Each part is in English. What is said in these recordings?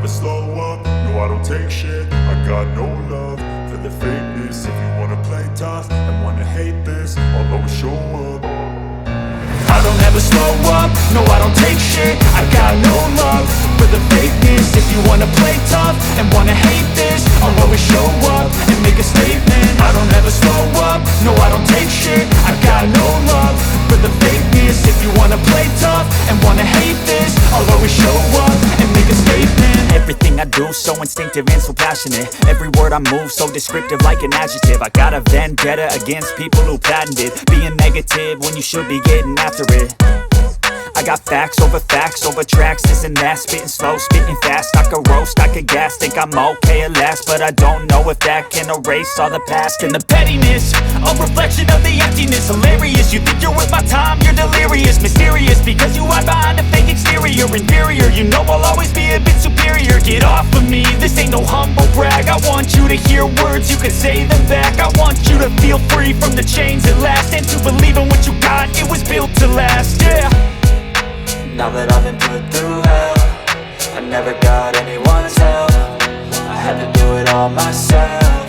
slow up, no I don't take shit. I got no love for the fakeness. If you wanna play tough and wanna hate this, I'll always show up. I don't ever slow up, no I don't take shit. I got no love for the fakeness. If you wanna play tough and wanna hate this, I'll always show up and make a statement. I don't ever slow up, no I don't take shit. I got no love for the fakeness. If you wanna play tough and wanna hate this, I'll always show up and make a statement. Everything I do so instinctive and so passionate. Every word I move so descriptive like an adjective. I got a vendetta against people who patented being negative when you should be getting after it. I got facts over tracks, this and that. Spitting slow, spitting fast, I could roast, I could gas. Think I'm okay at last, but I don't know if that can erase all the past. And the pettiness, a reflection of the emptiness. Hilarious, you think you're worth my time, you're delirious. Mysterious, because you hide behind a fake exterior. Inferior, you know I'll always be a bit superior. Get off of me, this ain't no humble brag. I want you to hear words, you can say them back. I want you to feel free from the chains at last, and to believe in what you got, it was built to last, yeah. Now that I've been put through hell, I never got anyone's help. I had to do it all myself.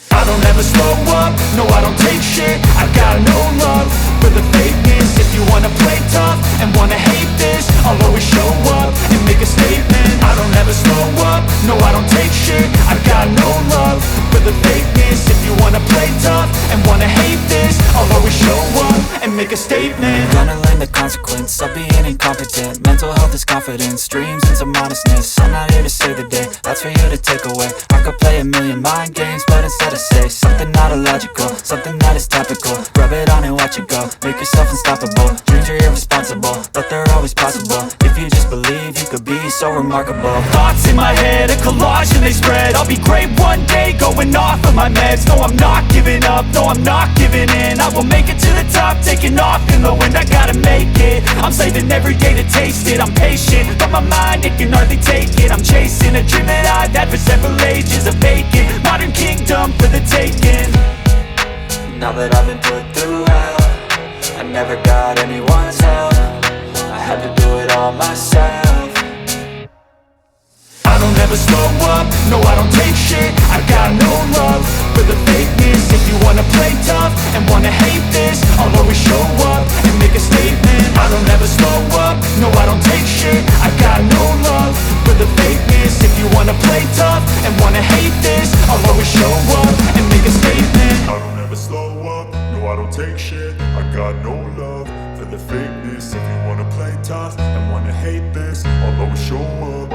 I don't ever slow up, no I don't take shit. I got no love for the fakeness. If you wanna play tough and wanna hate this, I'll always show up and make a statement. I don't ever slow up, no I don't take shit. I got no love for the fakeness. If you wanna play tough and wanna hate this, I'll always show up and make a statement. Gonna learn the consequence of being incompetent. Mental health is confidence, dreams and some honestness. I'm not here to save the day, that's for you to take away. I could play a million mind games, but instead I say something not illogical, something that is topical. Rub it on and watch it go, make yourself unstoppable. Dreams are irresponsible, but they're always possible. If you just believe, you could be so remarkable. Thoughts in my head, a collage and they spread. I'll be great one day, going off of my meds. No, I'm not giving up, no, I'm not giving in. I will make it to the top, taking off in the wind. I gotta make it, I'm saving every day to taste it. I'm patient, but my mind, it can hardly take it. I'm chasing a dream that I've had for several ages. A vacant, modern kingdom for the taking. Now that I've been put through hell, I never got anyone's help. I had to do it all myself. I don't ever slow up, no I don't take shit. I got no love for the fakeness. If you wanna play tough and wanna hate this, I'll always show up and make a statement. I don't ever slow up, no I don't take shit. I got no love for the fakeness. If you wanna play tough and wanna hate this, I'll always show up and make a statement. I don't ever slow up, no I don't take shit. I got no love for the fakeness. If you wanna play tough and wanna hate this, I'll always show up.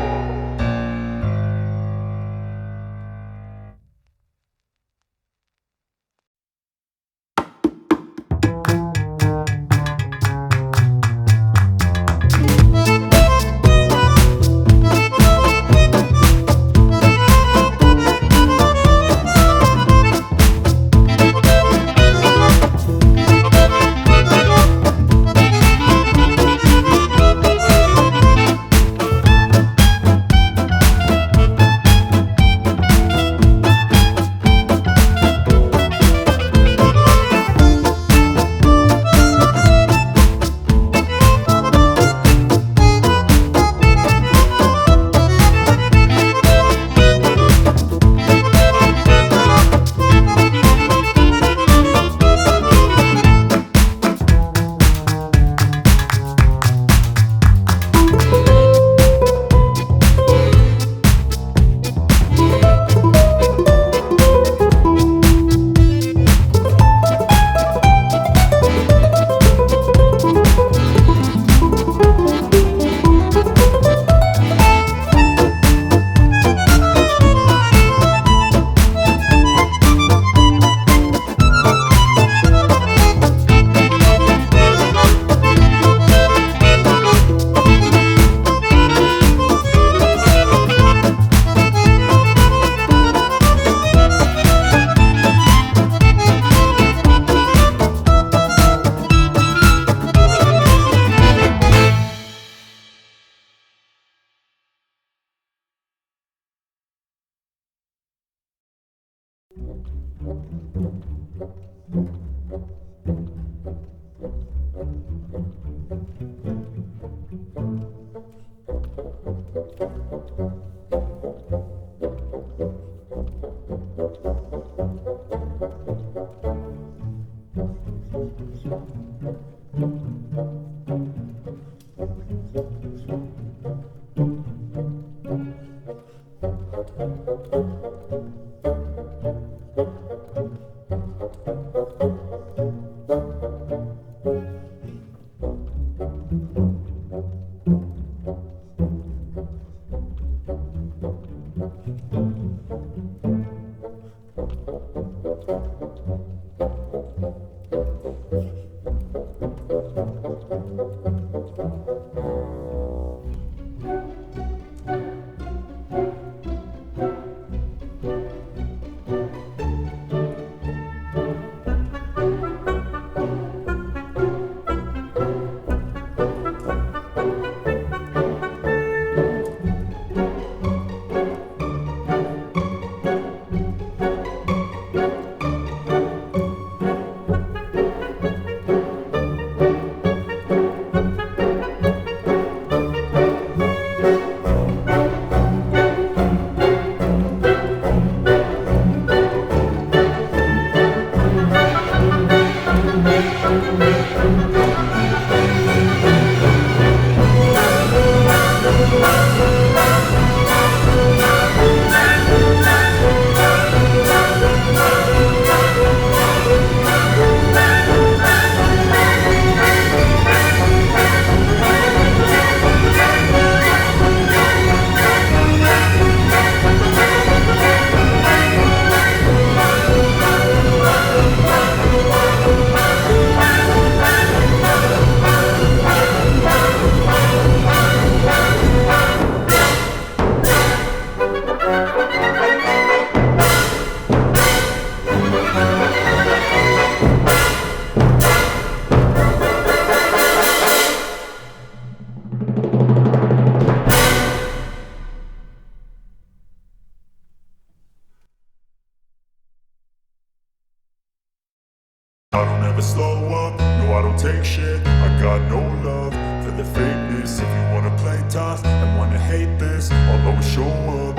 I don't ever slow up, no I don't take shit. I got no love for the fakeness. If you wanna play tough and wanna hate this, I'll always show up.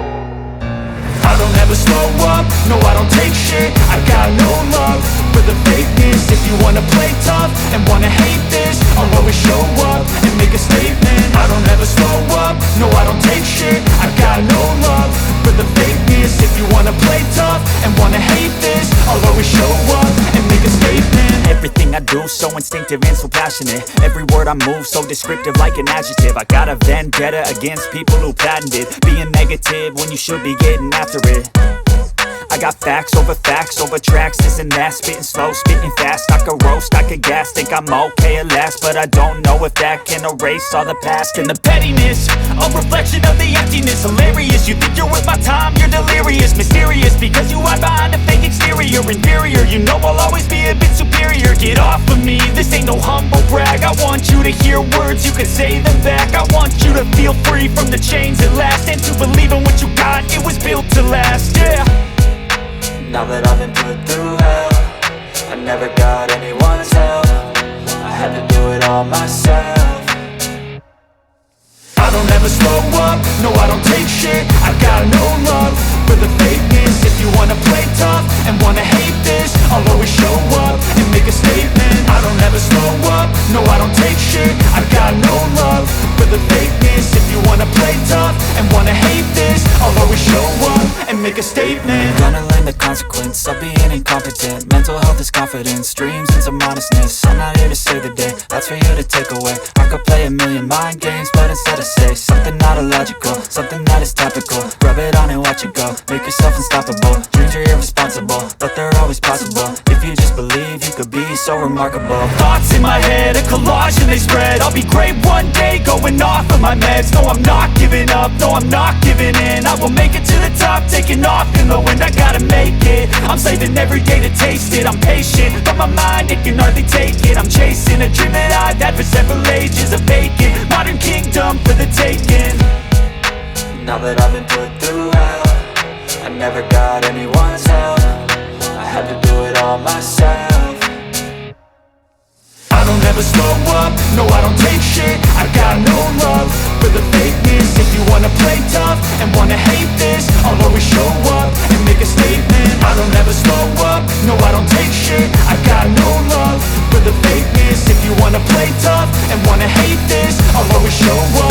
I don't ever slow up, no I don't take shit. I got no love for the fakeness. If you wanna play tough and wanna hate this, I'll always show up and make a statement. I don't ever slow up, no I don't take shit. I got no love for the fakeness. If you wanna play tough and wanna hate this, I'll always show up and make a statement. Everything I do so instinctive and so passionate. Every word I move so descriptive like an adjective. I got a vendetta against people who patented being negative when you should be getting after it. I got facts over tracks, this and that. Spitting slow, spitting fast. I could roast, I could gas. Think I'm okay at last, but I don't know if that can erase all the past. And the pettiness, a reflection of the emptiness. Hilarious, you think you're worth my time, you're delirious. Mysterious, because you hide behind a fake exterior. Inferior, you know I'll always be a bit superior. Get off of me, this ain't no humble brag. I want you to hear words, you can say them back. I want you to feel free from the chains at last, and to believe in what you got, it was built to last, yeah. Now that I've been put through hell, I never got anyone's help. I had to do it all myself. I don't ever slow up, no I don't take shit. I got no love for the fakeness. If you wanna play tough and wanna hate this, I'll always show up and make a statement. I don't ever slow up, no I don't take shit. I got no love for the fakeness. If you wanna play tough and wanna hate this, I'll always show up and make a statement. Gonna learn the consequence of being incompetent. Mental health is confidence, dreams and some honestness. I'm not here to save the day, that's for you to take away. I could play a million mind games, but instead I say something not illogical, something that is topical. Rub it on and watch it go, make yourself unstoppable. Dreams are irresponsible, but they're always possible. If you just believe, you could be so remarkable. Thoughts in my head, a collage and they spread. I'll be great one day, going off of my meds. No, I'm not giving up, no, I'm not giving in. I will make it to the top, taking off in the wind. I gotta make it, I'm saving every day to taste it. I'm patient, but my mind, it can hardly take it. I'm chasing a dream that I've had for several ages. A vacant, modern kingdom for the taking. Now that I've been put through hell, I never got anyone's help. I had to do it all myself. I don't never slow up, no I don't take shit. I got no love for the fakeness. If you wanna play tough and wanna hate this, I'll always show up and make a statement. I don't ever slow up, no I don't take shit. I got no love for the fakeness. If you wanna play tough and wanna hate this, I'll always show up